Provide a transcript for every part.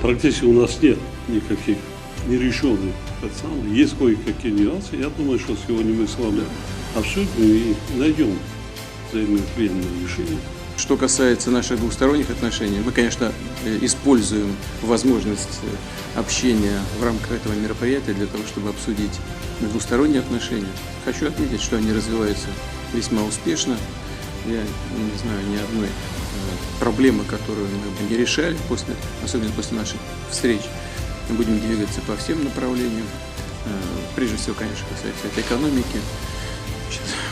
практически у нас нет никаких нерешенных пацанов. Есть кое-какие нюансы. Я думаю, что сегодня мы с вами обсудим и найдем взаимоприемлемое решение. Что касается наших двусторонних отношений, мы, конечно, используем возможность общения в рамках этого мероприятия для того, чтобы обсудить двусторонние отношения. Хочу отметить, что они развиваются весьма успешно. Я не знаю ни одной проблемы, которую мы бы не решали, особенно после наших встреч. Мы будем двигаться по всем направлениям. Прежде всего, конечно, касается это экономики.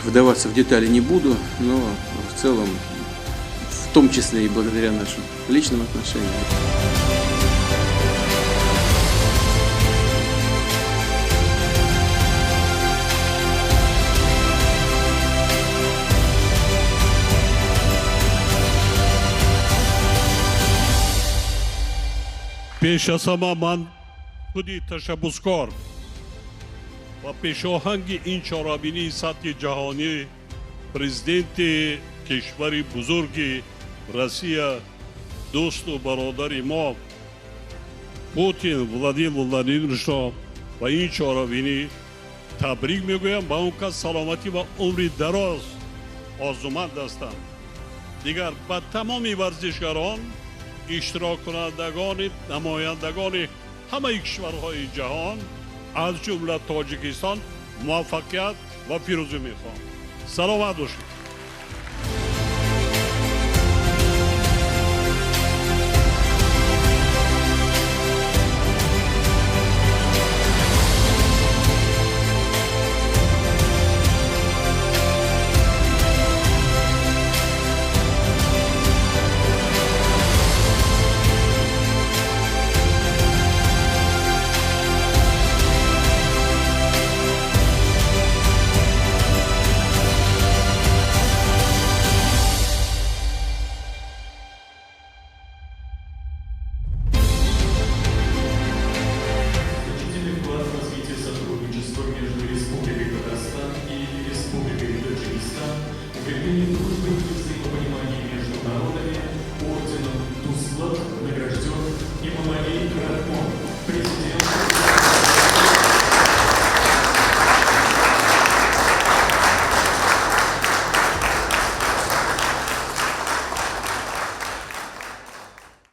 Вдаваться в детали не буду, но в целом, в том числе и благодаря нашим личным отношениям. пешасама ман худи ташаббускор ва пешоҳанги ин чорабинии сатҳи ҷаҳонӣ президенти кишвари бузурги Россия, дӯсту бародари мо Путин Владимир Владимировичро ва ин чорабинӣ табрик мегӯям ба он кас саломатӣ ва умри дароз орзуманд ҳастам. Дигар ба тамоми варзишгарон, иштироккунандагони намояндагони ҳамаи кишварҳои ҷаҳон аз ҷумла Тоҷикистон муваффақият ва пирӯзӣ мехоҳам. Саломат бошед. Укрепление дружбы и взаимопонимания между народами орденом Тузлат награжден Эмомали Рахмон, президент